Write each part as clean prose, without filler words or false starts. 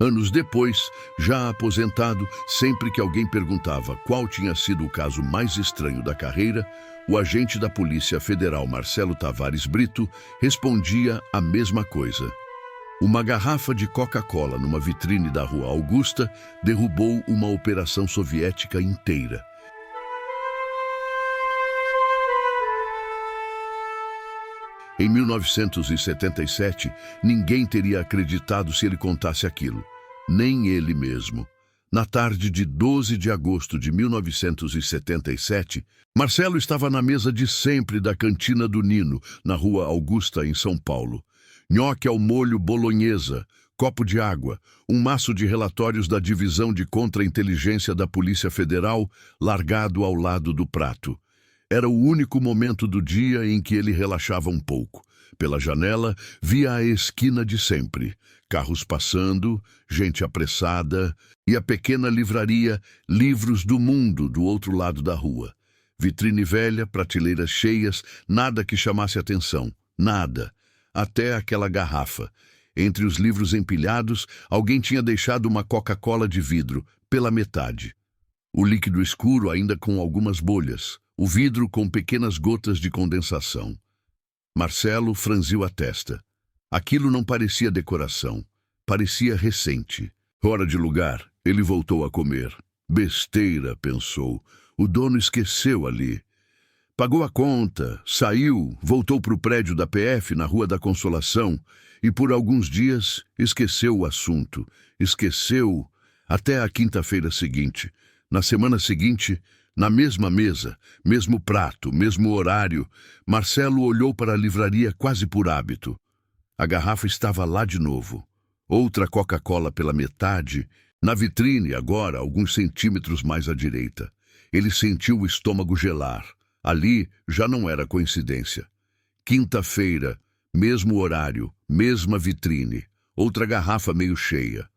Anos depois, já aposentado, sempre que alguém perguntava qual tinha sido o caso mais estranho da carreira, o agente da Polícia Federal Marcelo Tavares Brito respondia a mesma coisa. Uma garrafa de Coca-Cola numa vitrine da Rua Augusta derrubou uma operação soviética inteira. Em 1977, ninguém teria acreditado se ele contasse aquilo, nem ele mesmo. Na tarde de 12 de agosto de 1977, Marcelo estava na mesa de sempre da Cantina do Nino, na Rua Augusta, em São Paulo. Nhoque ao molho bolonhesa, copo de água, um maço de relatórios da Divisão de Contra-Inteligência da Polícia Federal largado ao lado do prato. Era o único momento do dia em que ele relaxava um pouco. Pela janela, via a esquina de sempre. Carros passando, gente apressada e a pequena livraria Livros do Mundo do outro lado da rua. Vitrine velha, prateleiras cheias, nada que chamasse atenção. Nada. Até aquela garrafa. Entre os livros empilhados, alguém tinha deixado uma Coca-Cola de vidro, pela metade. O líquido escuro ainda com algumas bolhas. O vidro com pequenas gotas de condensação. Marcelo franziu a testa. Aquilo não parecia decoração. Parecia recente. Fora de lugar, ele voltou a comer. Besteira, pensou. O dono esqueceu ali. Pagou a conta, saiu, voltou para o prédio da PF na Rua da Consolação e por alguns dias esqueceu o assunto. Esqueceu até a quinta-feira seguinte. Na semana seguinte, na mesma mesa, mesmo prato, mesmo horário, Marcelo olhou para a livraria quase por hábito. A garrafa estava lá de novo. Outra Coca-Cola pela metade, na vitrine agora, alguns centímetros mais à direita. Ele sentiu o estômago gelar. Ali já não era coincidência. Quinta-feira, mesmo horário, mesma vitrine, outra garrafa meio cheia.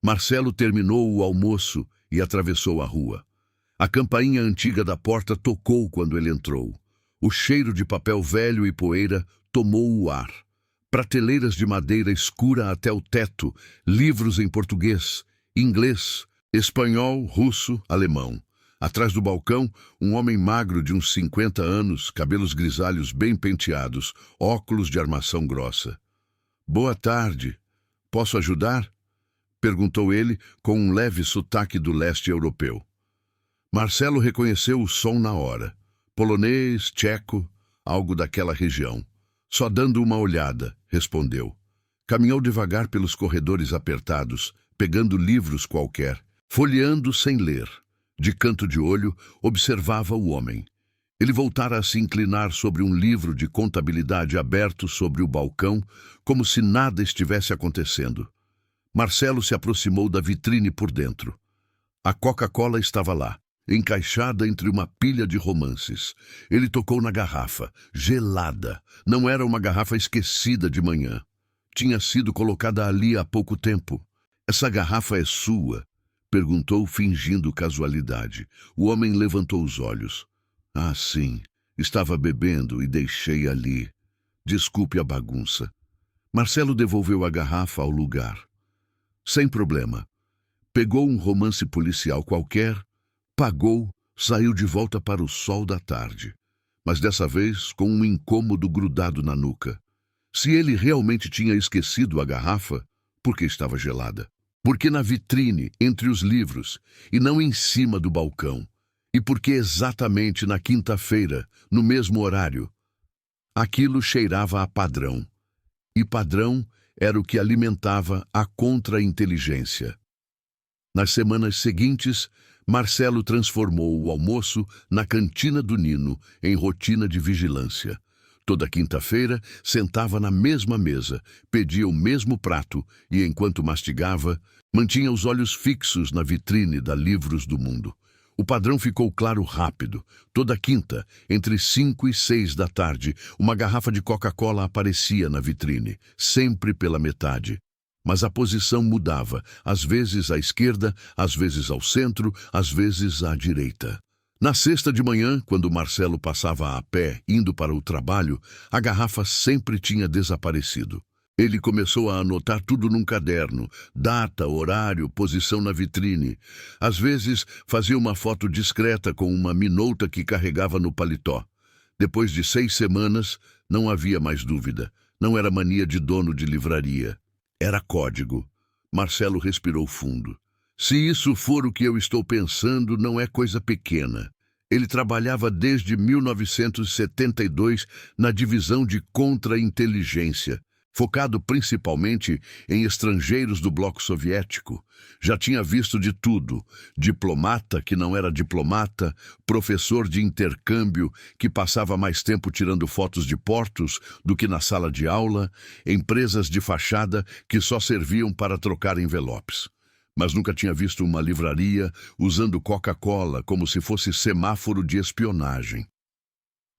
Marcelo terminou o almoço e atravessou a rua. A campainha antiga da porta tocou quando ele entrou. O cheiro de papel velho e poeira tomou o ar. Prateleiras de madeira escura até o teto, livros em português, inglês, espanhol, russo, alemão. Atrás do balcão, um homem magro de uns 50 anos, cabelos grisalhos bem penteados, óculos de armação grossa. "Boa tarde. Posso ajudar?" perguntou ele com um leve sotaque do leste europeu. Marcelo reconheceu o som na hora. Polonês, tcheco, algo daquela região. "Só dando uma olhada", respondeu. Caminhou devagar pelos corredores apertados, pegando livros qualquer, folheando sem ler. De canto de olho, observava o homem. Ele voltara a se inclinar sobre um livro de contabilidade aberto sobre o balcão, como se nada estivesse acontecendo. Marcelo se aproximou da vitrine por dentro. A Coca-Cola estava lá, encaixada entre uma pilha de romances. Ele tocou na garrafa, gelada. Não era uma garrafa esquecida de manhã. Tinha sido colocada ali há pouco tempo. "Essa garrafa é sua?" perguntou, fingindo casualidade. O homem levantou os olhos. "Ah, sim. Estava bebendo e deixei ali. Desculpe a bagunça." Marcelo devolveu a garrafa ao lugar. "Sem problema." Pegou um romance policial qualquer, pagou, saiu de volta para o sol da tarde. Mas dessa vez com um incômodo grudado na nuca. Se ele realmente tinha esquecido a garrafa, por que estava gelada? Porque na vitrine, entre os livros, e não em cima do balcão. E porque exatamente na quinta-feira, no mesmo horário. Aquilo cheirava a padrão. E padrão era o que alimentava a contra-inteligência. Nas semanas seguintes, Marcelo transformou o almoço na Cantina do Nino em rotina de vigilância. Toda quinta-feira, sentava na mesma mesa, pedia o mesmo prato e, enquanto mastigava, mantinha os olhos fixos na vitrine da Livros do Mundo. O padrão ficou claro rápido. Toda quinta, entre 5 e 6 da tarde, uma garrafa de Coca-Cola aparecia na vitrine, sempre pela metade. Mas a posição mudava, às vezes à esquerda, às vezes ao centro, às vezes à direita. Na sexta de manhã, quando Marcelo passava a pé, indo para o trabalho, a garrafa sempre tinha desaparecido. Ele começou a anotar tudo num caderno, data, horário, posição na vitrine. Às vezes, fazia uma foto discreta com uma minouta que carregava no paletó. Depois de 6 semanas, não havia mais dúvida. Não era mania de dono de livraria. Era código. Marcelo respirou fundo. Se isso for o que eu estou pensando, não é coisa pequena. Ele trabalhava desde 1972 na divisão de contra-inteligência, focado principalmente em estrangeiros do bloco soviético. Já tinha visto de tudo: diplomata que não era diplomata, professor de intercâmbio que passava mais tempo tirando fotos de portos do que na sala de aula, empresas de fachada que só serviam para trocar envelopes. Mas nunca tinha visto uma livraria usando Coca-Cola como se fosse semáforo de espionagem.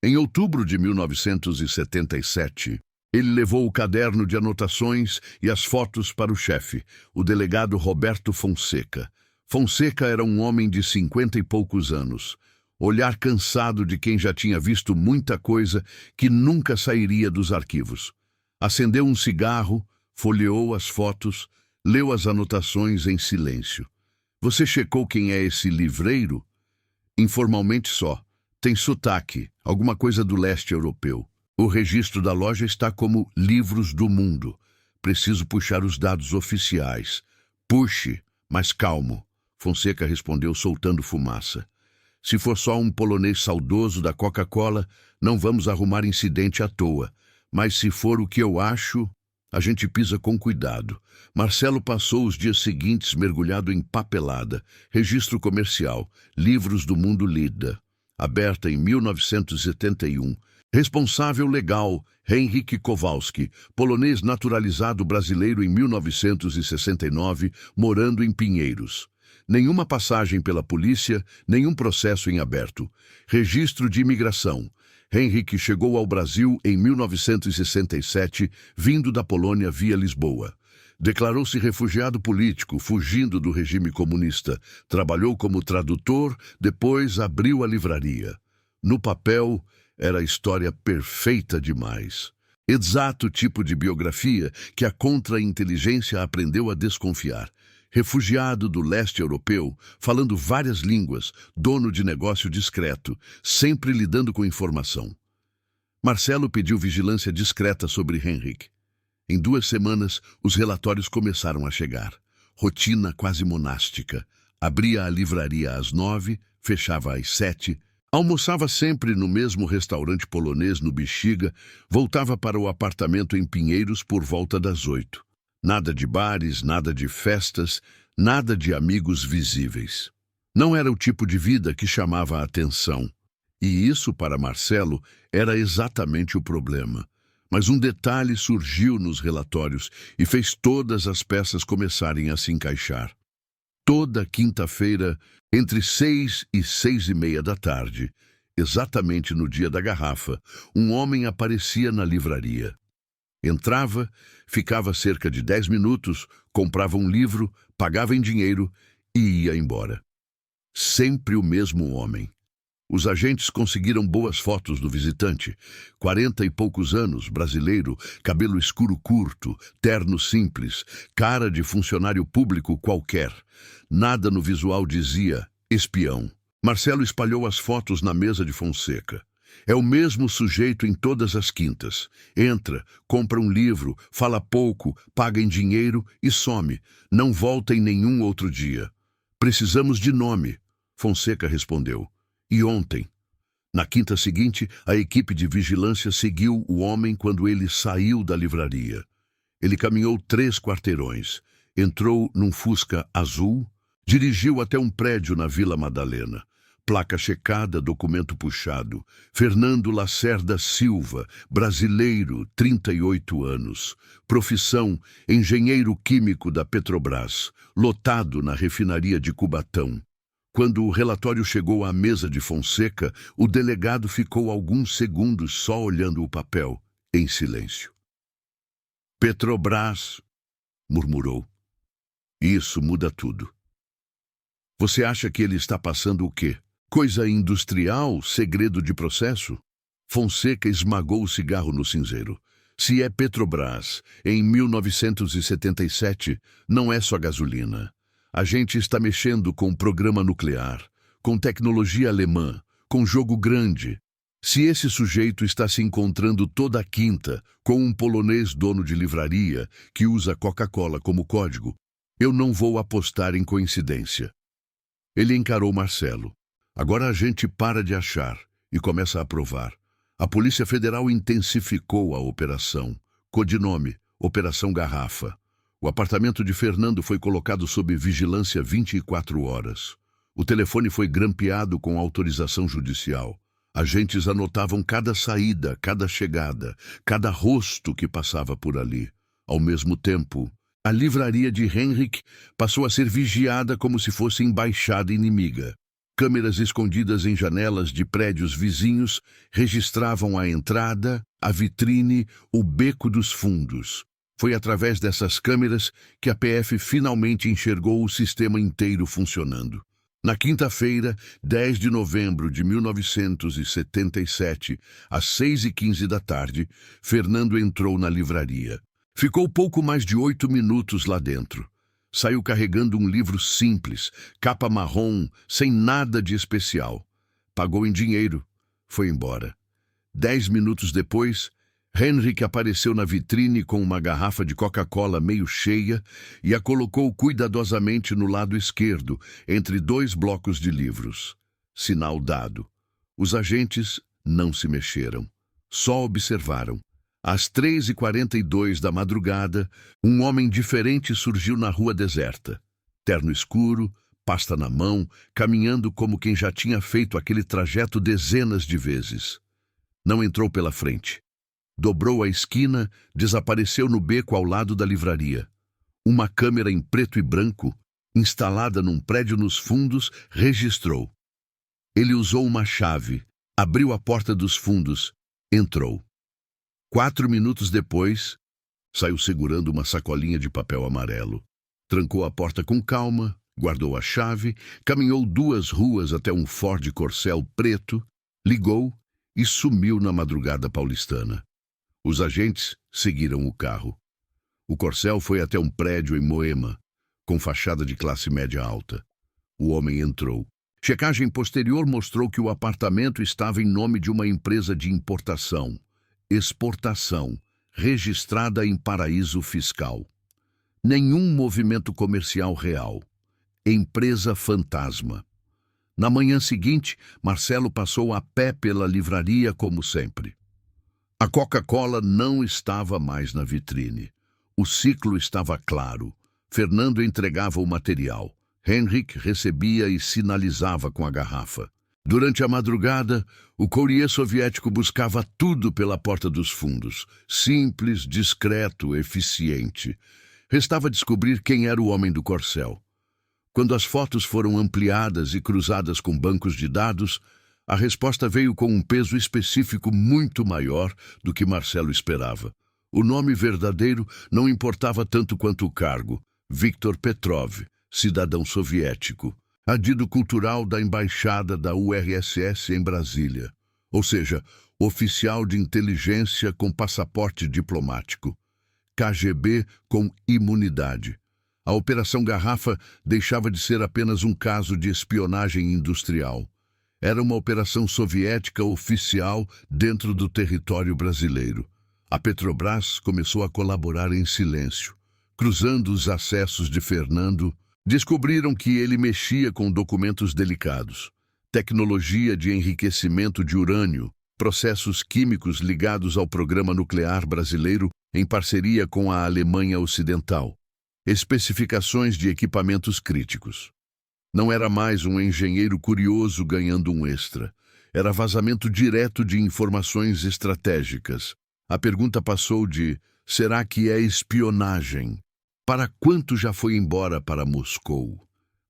Em outubro de 1977, ele levou o caderno de anotações e as fotos para o chefe, o delegado Roberto Fonseca. Fonseca era um homem de 50 e poucos anos, olhar cansado de quem já tinha visto muita coisa que nunca sairia dos arquivos. Acendeu um cigarro, folheou as fotos, leu as anotações em silêncio. Você checou quem é esse livreiro? Informalmente só. Tem sotaque, alguma coisa do leste europeu. O registro da loja está como Livros do Mundo. Preciso puxar os dados oficiais. Puxe, mas calmo. Fonseca respondeu soltando fumaça. Se for só um polonês saudoso da Coca-Cola, não vamos arrumar incidente à toa. Mas se for o que eu acho, a gente pisa com cuidado. Marcelo passou os dias seguintes mergulhado em papelada. Registro comercial, Livros do Mundo Lida, aberta em 1971. Responsável legal, Henryk Kowalski, polonês naturalizado brasileiro em 1969, morando em Pinheiros. Nenhuma passagem pela polícia, nenhum processo em aberto. Registro de imigração. Henryk chegou ao Brasil em 1967, vindo da Polônia via Lisboa. Declarou-se refugiado político, fugindo do regime comunista. Trabalhou como tradutor, depois abriu a livraria. No papel, era a história perfeita demais. Exato tipo de biografia que a contra-inteligência aprendeu a desconfiar. Refugiado do leste europeu, falando várias línguas, dono de negócio discreto, sempre lidando com informação. Marcelo pediu vigilância discreta sobre Henryk. Em 2 semanas, os relatórios começaram a chegar. Rotina quase monástica. Abria a livraria às 9, fechava às 7, almoçava sempre no mesmo restaurante polonês no Bexiga, voltava para o apartamento em Pinheiros por volta das 8. Nada de bares, nada de festas, nada de amigos visíveis. Não era o tipo de vida que chamava a atenção. E isso, para Marcelo, era exatamente o problema. Mas um detalhe surgiu nos relatórios e fez todas as peças começarem a se encaixar. Toda quinta-feira, entre 6 e 6:30 da tarde, exatamente no dia da garrafa, um homem aparecia na livraria. Entrava, ficava cerca de 10 minutos, comprava um livro, pagava em dinheiro e ia embora. Sempre o mesmo homem. Os agentes conseguiram boas fotos do visitante. 40 e poucos anos, brasileiro, cabelo escuro curto, terno simples, cara de funcionário público qualquer. Nada no visual dizia espião. Marcelo espalhou as fotos na mesa de Fonseca. É o mesmo sujeito em todas as quintas. Entra, compra um livro, fala pouco, paga em dinheiro e some. Não volta em nenhum outro dia. Precisamos de nome, Fonseca respondeu. E ontem? Na quinta seguinte, a equipe de vigilância seguiu o homem quando ele saiu da livraria. Ele caminhou 3 quarteirões, entrou num Fusca azul, dirigiu até um prédio na Vila Madalena. Placa checada, documento puxado. Fernando Lacerda Silva, brasileiro, 38 anos. Profissão, engenheiro químico da Petrobras, lotado na refinaria de Cubatão. Quando o relatório chegou à mesa de Fonseca, o delegado ficou alguns segundos só olhando o papel, em silêncio. Petrobras, murmurou. Isso muda tudo. Você acha que ele está passando o quê? Coisa industrial, segredo de processo? Fonseca esmagou o cigarro no cinzeiro. Se é Petrobras, em 1977, não é só gasolina. A gente está mexendo com programa nuclear, com tecnologia alemã, com jogo grande. Se esse sujeito está se encontrando toda a quinta com um polonês dono de livraria que usa Coca-Cola como código, eu não vou apostar em coincidência. Ele encarou Marcelo. Agora a gente para de achar e começa a provar. A Polícia Federal intensificou a operação. Codinome, Operação Garrafa. O apartamento de Fernando foi colocado sob vigilância 24 horas. O telefone foi grampeado com autorização judicial. Agentes anotavam cada saída, cada chegada, cada rosto que passava por ali. Ao mesmo tempo, a livraria de Henrique passou a ser vigiada como se fosse embaixada inimiga. Câmeras escondidas em janelas de prédios vizinhos registravam a entrada, a vitrine, o beco dos fundos. Foi através dessas câmeras que a PF finalmente enxergou o sistema inteiro funcionando. Na quinta-feira, 10 de novembro de 1977, às 6h15 da tarde, Fernando entrou na livraria. Ficou pouco mais de 8 minutos lá dentro. Saiu carregando um livro simples, capa marrom, sem nada de especial. Pagou em dinheiro. Foi embora. 10 minutos depois, Henrique apareceu na vitrine com uma garrafa de Coca-Cola meio cheia e a colocou cuidadosamente no lado esquerdo, entre 2 blocos de livros. Sinal dado. Os agentes não se mexeram. Só observaram. Às 3h42 da madrugada, um homem diferente surgiu na rua deserta. Terno escuro, pasta na mão, caminhando como quem já tinha feito aquele trajeto dezenas de vezes. Não entrou pela frente. Dobrou a esquina, desapareceu no beco ao lado da livraria. Uma câmera em preto e branco, instalada num prédio nos fundos, registrou. Ele usou uma chave, abriu a porta dos fundos, entrou. 4 minutos depois, saiu segurando uma sacolinha de papel amarelo. Trancou a porta com calma, guardou a chave, caminhou 2 ruas até um Ford Corcel preto, ligou e sumiu na madrugada paulistana. Os agentes seguiram o carro. O Corcel foi até um prédio em Moema, com fachada de classe média alta. O homem entrou. Checagem posterior mostrou que o apartamento estava em nome de uma empresa de importação, exportação, registrada em paraíso fiscal. Nenhum movimento comercial real. Empresa fantasma. Na manhã seguinte, Marcelo passou a pé pela livraria como sempre. A Coca-Cola não estava mais na vitrine. O ciclo estava claro. Fernando entregava o material. Henrique recebia e sinalizava com a garrafa. Durante a madrugada, o courier soviético buscava tudo pela porta dos fundos. Simples, discreto, eficiente. Restava descobrir quem era o homem do Corcel. Quando as fotos foram ampliadas e cruzadas com bancos de dados, a resposta veio com um peso específico muito maior do que Marcelo esperava. O nome verdadeiro não importava tanto quanto o cargo. Viktor Petrov, cidadão soviético. Adido cultural da embaixada da URSS em Brasília. Ou seja, oficial de inteligência com passaporte diplomático. KGB com imunidade. A Operação Garrafa deixava de ser apenas um caso de espionagem industrial. Era uma operação soviética oficial dentro do território brasileiro. A Petrobras começou a colaborar em silêncio. Cruzando os acessos de Fernando, descobriram que ele mexia com documentos delicados, tecnologia de enriquecimento de urânio, processos químicos ligados ao programa nuclear brasileiro em parceria com a Alemanha Ocidental, especificações de equipamentos críticos. Não era mais um engenheiro curioso ganhando um extra. Era vazamento direto de informações estratégicas. A pergunta passou de: será que é espionagem? Para quanto já foi embora para Moscou?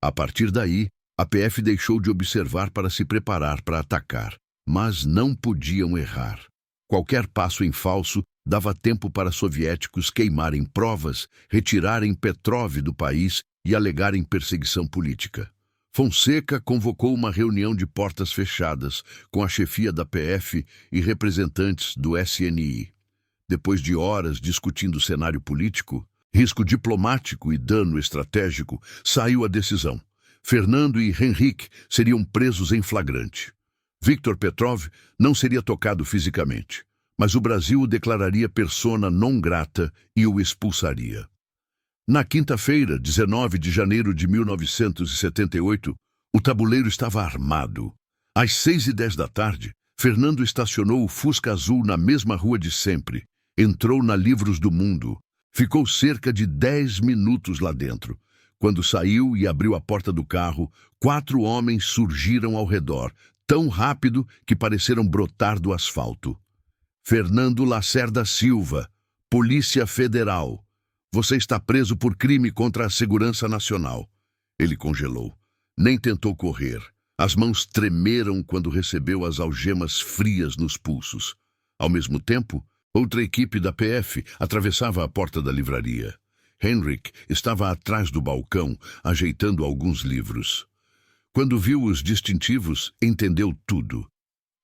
A partir daí, a PF deixou de observar para se preparar para atacar. Mas não podiam errar. Qualquer passo em falso dava tempo para soviéticos queimarem provas, retirarem Petrov do país e alegarem perseguição política. Fonseca convocou uma reunião de portas fechadas com a chefia da PF e representantes do SNI. Depois de horas discutindo o cenário político, risco diplomático e dano estratégico, saiu a decisão. Fernando e Henrique seriam presos em flagrante. Viktor Petrov não seria tocado fisicamente, mas o Brasil o declararia persona non grata e o expulsaria. Na quinta-feira, 19 de janeiro de 1978, o tabuleiro estava armado. Às 6h10 da tarde, Fernando estacionou o Fusca azul na mesma rua de sempre. Entrou na Livros do Mundo. Ficou cerca de 10 minutos lá dentro. Quando saiu e abriu a porta do carro, 4 homens surgiram ao redor, tão rápido que pareceram brotar do asfalto. Fernando Lacerda Silva, Polícia Federal. Você está preso por crime contra a segurança nacional. Ele congelou. Nem tentou correr. As mãos tremeram quando recebeu as algemas frias nos pulsos. Ao mesmo tempo, outra equipe da PF atravessava a porta da livraria. Henrique estava atrás do balcão, ajeitando alguns livros. Quando viu os distintivos, entendeu tudo.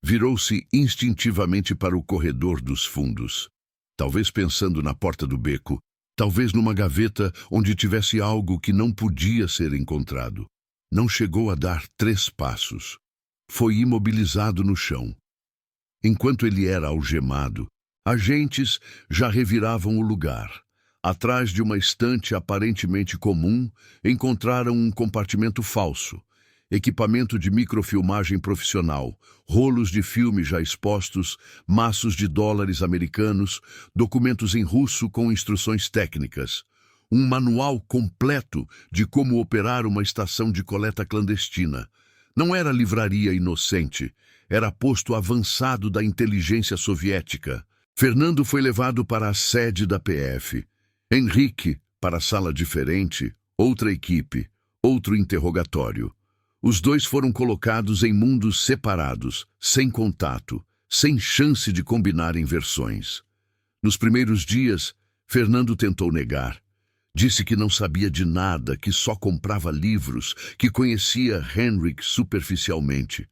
Virou-se instintivamente para o corredor dos fundos. Talvez pensando na porta do beco, talvez numa gaveta onde tivesse algo que não podia ser encontrado. Não chegou a dar 3 passos. Foi imobilizado no chão. Enquanto ele era algemado, agentes já reviravam o lugar. Atrás de uma estante aparentemente comum, encontraram um compartimento falso. Equipamento de microfilmagem profissional, rolos de filme já expostos, maços de dólares americanos, documentos em russo com instruções técnicas. Um manual completo de como operar uma estação de coleta clandestina. Não era livraria inocente, era posto avançado da inteligência soviética. Fernando foi levado para a sede da PF. Henrique, para a sala diferente, outra equipe, outro interrogatório. Os dois foram colocados em mundos separados, sem contato, sem chance de combinarem versões. Nos primeiros dias, Fernando tentou negar. Disse que não sabia de nada, que só comprava livros, que conhecia Henrique superficialmente.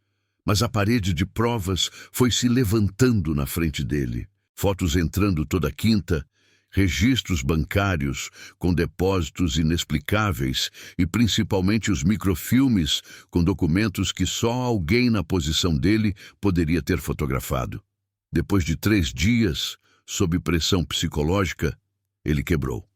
Mas a parede de provas foi se levantando na frente dele. Fotos entrando toda quinta, registros bancários com depósitos inexplicáveis e principalmente os microfilmes com documentos que só alguém na posição dele poderia ter fotografado. Depois de 3 dias, sob pressão psicológica, ele quebrou.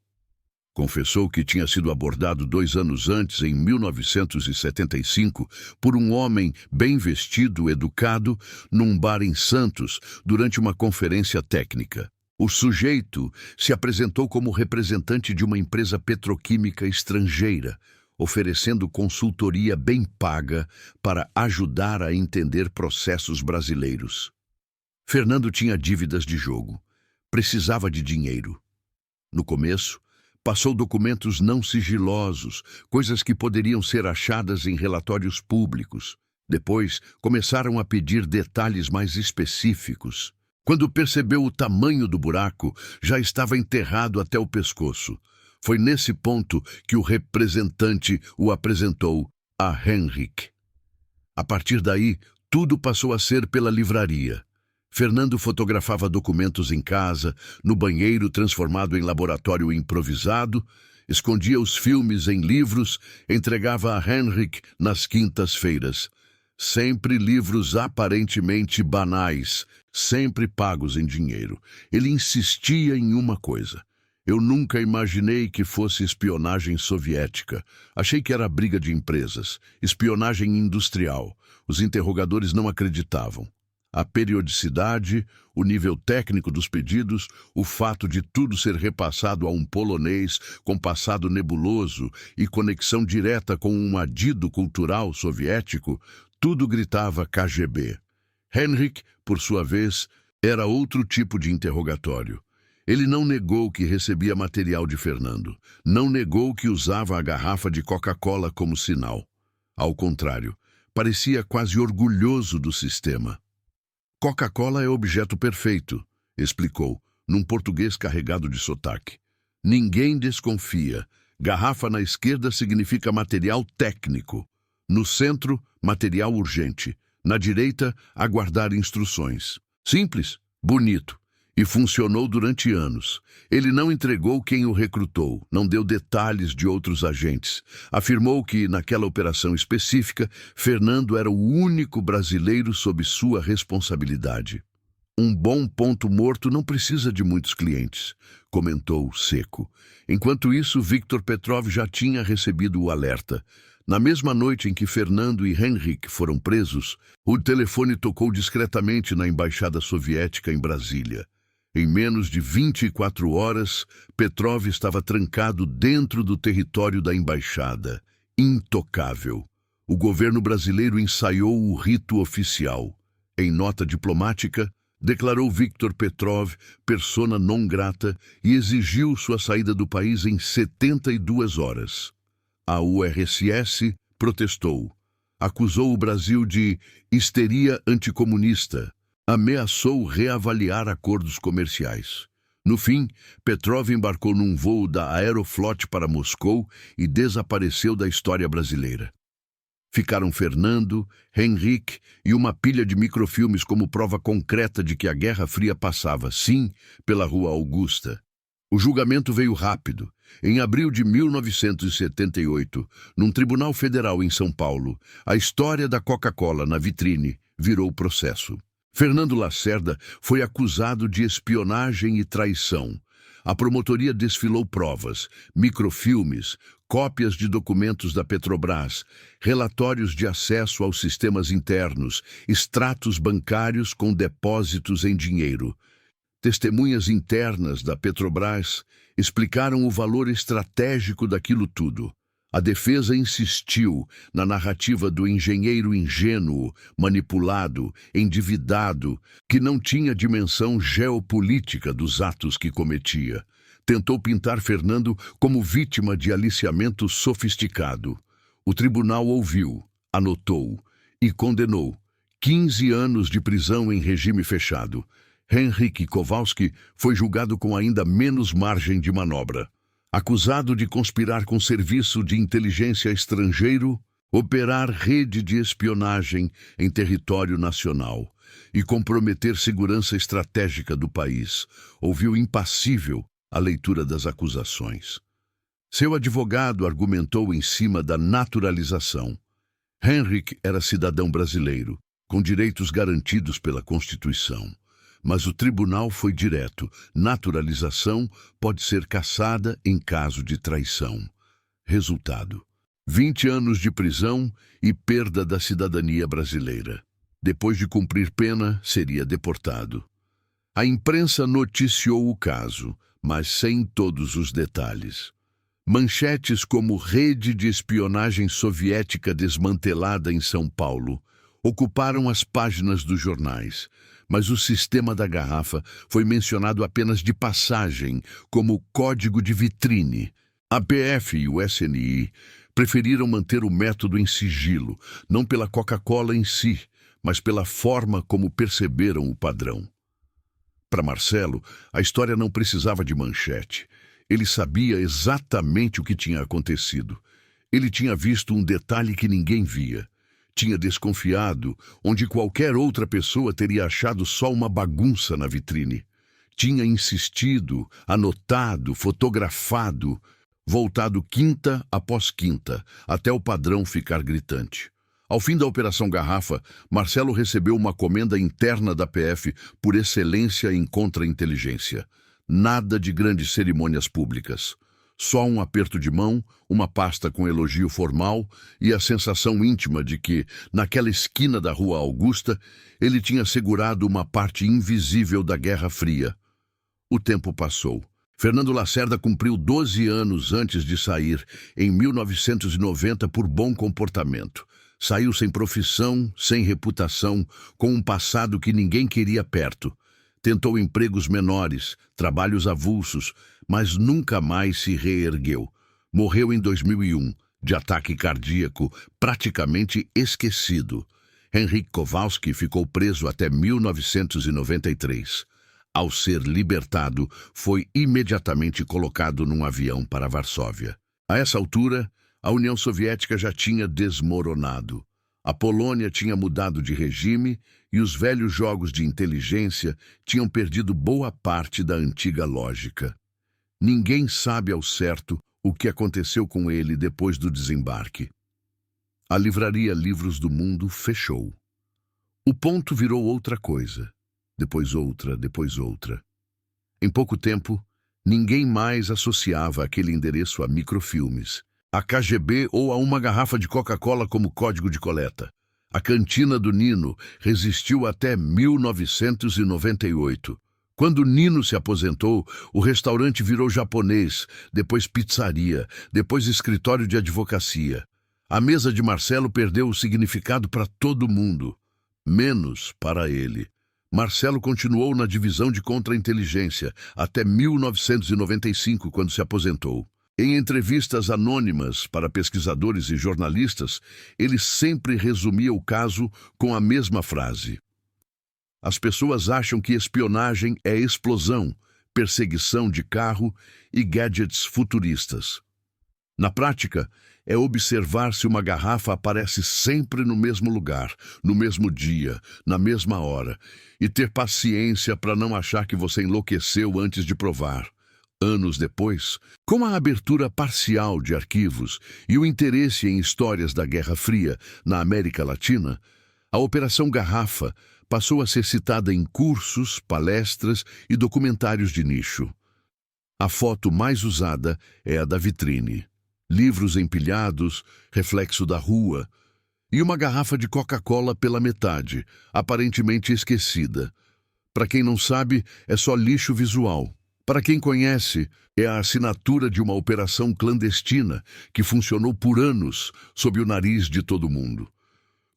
Confessou que tinha sido abordado 2 anos antes, em 1975, por um homem bem vestido, educado, num bar em Santos, durante uma conferência técnica. O sujeito se apresentou como representante de uma empresa petroquímica estrangeira, oferecendo consultoria bem paga para ajudar a entender processos brasileiros. Fernando tinha dívidas de jogo. Precisava de dinheiro. No começo, passou documentos não sigilosos, coisas que poderiam ser achadas em relatórios públicos. Depois, começaram a pedir detalhes mais específicos. Quando percebeu o tamanho do buraco, já estava enterrado até o pescoço. Foi nesse ponto que o representante o apresentou a Henrique. A partir daí, tudo passou a ser pela livraria. Fernando fotografava documentos em casa, no banheiro transformado em laboratório improvisado, escondia os filmes em livros, entregava a Henrique nas quintas-feiras. Sempre livros aparentemente banais, sempre pagos em dinheiro. Ele insistia em uma coisa. Eu nunca imaginei que fosse espionagem soviética. Achei que era briga de empresas, espionagem industrial. Os interrogadores não acreditavam. A periodicidade, o nível técnico dos pedidos, o fato de tudo ser repassado a um polonês com passado nebuloso e conexão direta com um adido cultural soviético, tudo gritava KGB. Henrique, por sua vez, era outro tipo de interrogatório. Ele não negou que recebia material de Fernando. Não negou que usava a garrafa de Coca-Cola como sinal. Ao contrário, parecia quase orgulhoso do sistema. Coca-Cola é objeto perfeito, explicou, num português carregado de sotaque. Ninguém desconfia. Garrafa na esquerda significa material técnico. No centro, material urgente. Na direita, aguardar instruções. Simples, bonito. E funcionou durante anos. Ele não entregou quem o recrutou, não deu detalhes de outros agentes. Afirmou que, naquela operação específica, Fernando era o único brasileiro sob sua responsabilidade. Um bom ponto morto não precisa de muitos clientes, comentou seco. Enquanto isso, Viktor Petrov já tinha recebido o alerta. Na mesma noite em que Fernando e Henryk foram presos, o telefone tocou discretamente na embaixada soviética em Brasília. Em menos de 24 horas, Petrov estava trancado dentro do território da embaixada, intocável. O governo brasileiro ensaiou o rito oficial. Em nota diplomática, declarou Viktor Petrov persona non grata e exigiu sua saída do país em 72 horas. A URSS protestou, acusou o Brasil de histeria anticomunista, ameaçou reavaliar acordos comerciais. No fim, Petrov embarcou num voo da Aeroflot para Moscou e desapareceu da história brasileira. Ficaram Fernando, Henryk e uma pilha de microfilmes como prova concreta de que a Guerra Fria passava, sim, pela Rua Augusta. O julgamento veio rápido. Em abril de 1978, num tribunal federal em São Paulo, a história da Coca-Cola na vitrine virou processo. Fernando Lacerda foi acusado de espionagem e traição. A promotoria desfilou provas, microfilmes, cópias de documentos da Petrobras, relatórios de acesso aos sistemas internos, extratos bancários com depósitos em dinheiro. Testemunhas internas da Petrobras explicaram o valor estratégico daquilo tudo. A defesa insistiu na narrativa do engenheiro ingênuo, manipulado, endividado, que não tinha dimensão geopolítica dos atos que cometia. Tentou pintar Fernando como vítima de aliciamento sofisticado. O tribunal ouviu, anotou e condenou 15 anos de prisão em regime fechado. Henryk Kowalski foi julgado com ainda menos margem de manobra. Acusado de conspirar com serviço de inteligência estrangeiro, operar rede de espionagem em território nacional e comprometer segurança estratégica do país, ouviu impassível a leitura das acusações. Seu advogado argumentou em cima da naturalização. Henryk era cidadão brasileiro, com direitos garantidos pela Constituição. Mas o tribunal foi direto. Naturalização pode ser cassada em caso de traição. Resultado: 20 anos de prisão e perda da cidadania brasileira. Depois de cumprir pena, seria deportado. A imprensa noticiou o caso, mas sem todos os detalhes. Manchetes como "Rede de espionagem soviética desmantelada em São Paulo" ocuparam as páginas dos jornais, mas o sistema da garrafa foi mencionado apenas de passagem, como código de vitrine. A PF e o SNI preferiram manter o método em sigilo, não pela Coca-Cola em si, mas pela forma como perceberam o padrão. Para Marcelo, a história não precisava de manchete. Ele sabia exatamente o que tinha acontecido. Ele tinha visto um detalhe que ninguém via. Tinha desconfiado, onde qualquer outra pessoa teria achado só uma bagunça na vitrine. Tinha insistido, anotado, fotografado, voltado quinta após quinta, até o padrão ficar gritante. Ao fim da Operação Garrafa, Marcelo recebeu uma comenda interna da PF por excelência em contra-inteligência. Nada de grandes cerimônias públicas. Só um aperto de mão, uma pasta com elogio formal e a sensação íntima de que, naquela esquina da Rua Augusta, ele tinha segurado uma parte invisível da Guerra Fria. O tempo passou. Fernando Lacerda cumpriu 12 anos antes de sair, em 1990, por bom comportamento. Saiu sem profissão, sem reputação, com um passado que ninguém queria perto. Tentou empregos menores, trabalhos avulsos, mas nunca mais se reergueu. Morreu em 2001, de ataque cardíaco, praticamente esquecido. Henryk Kowalski ficou preso até 1993. Ao ser libertado, foi imediatamente colocado num avião para Varsóvia. A essa altura, a União Soviética já tinha desmoronado. A Polônia tinha mudado de regime e os velhos jogos de inteligência tinham perdido boa parte da antiga lógica. Ninguém sabe ao certo o que aconteceu com ele depois do desembarque. A livraria Livros do Mundo fechou. O ponto virou outra coisa, depois outra, depois outra. Em pouco tempo, ninguém mais associava aquele endereço a microfilmes, a KGB ou a uma garrafa de Coca-Cola como código de coleta. A cantina do Nino resistiu até 1998. Quando Nino se aposentou, o restaurante virou japonês, depois pizzaria, depois escritório de advocacia. A mesa de Marcelo perdeu o significado para todo mundo, menos para ele. Marcelo continuou na divisão de contra-inteligência até 1995, quando se aposentou. Em entrevistas anônimas para pesquisadores e jornalistas, ele sempre resumia o caso com a mesma frase: as pessoas acham que espionagem é explosão, perseguição de carro e gadgets futuristas. Na prática, é observar se uma garrafa aparece sempre no mesmo lugar, no mesmo dia, na mesma hora, e ter paciência para não achar que você enlouqueceu antes de provar. Anos depois, com a abertura parcial de arquivos e o interesse em histórias da Guerra Fria na América Latina, a Operação Garrafa passou a ser citada em cursos, palestras e documentários de nicho. A foto mais usada é a da vitrine. Livros empilhados, reflexo da rua, e uma garrafa de Coca-Cola pela metade, aparentemente esquecida. Para quem não sabe, é só lixo visual. Para quem conhece, é a assinatura de uma operação clandestina que funcionou por anos sob o nariz de todo mundo.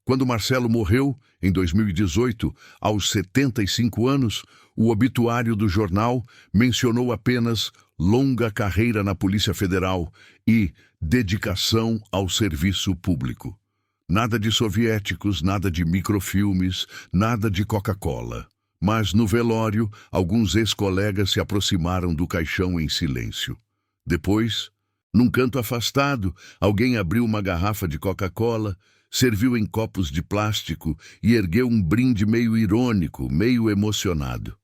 Quando Marcelo morreu, em 2018, aos 75 anos, o obituário do jornal mencionou apenas longa carreira na Polícia Federal e dedicação ao serviço público. Nada de soviéticos, nada de microfilmes, nada de Coca-Cola. Mas no velório, alguns ex-colegas se aproximaram do caixão em silêncio. Depois, num canto afastado, alguém abriu uma garrafa de Coca-Cola, serviu em copos de plástico e ergueu um brinde meio irônico, meio emocionado.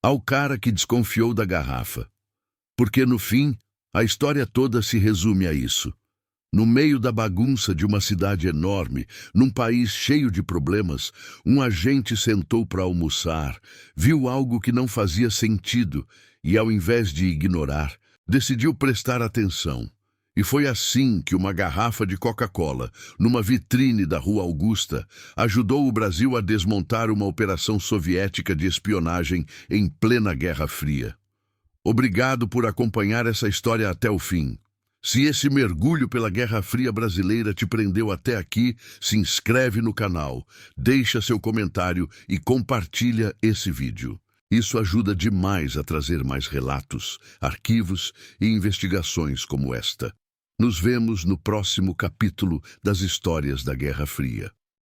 Ao cara que desconfiou da garrafa. Porque, no fim, a história toda se resume a isso. No meio da bagunça de uma cidade enorme, num país cheio de problemas, um agente sentou para almoçar, viu algo que não fazia sentido e, ao invés de ignorar, decidiu prestar atenção. E foi assim que uma garrafa de Coca-Cola, numa vitrine da Rua Augusta, ajudou o Brasil a desmontar uma operação soviética de espionagem em plena Guerra Fria. Obrigado por acompanhar essa história até o fim. Se esse mergulho pela Guerra Fria brasileira te prendeu até aqui, se inscreve no canal, deixa seu comentário e compartilha esse vídeo. Isso ajuda demais a trazer mais relatos, arquivos e investigações como esta. Nos vemos no próximo capítulo das histórias da Guerra Fria.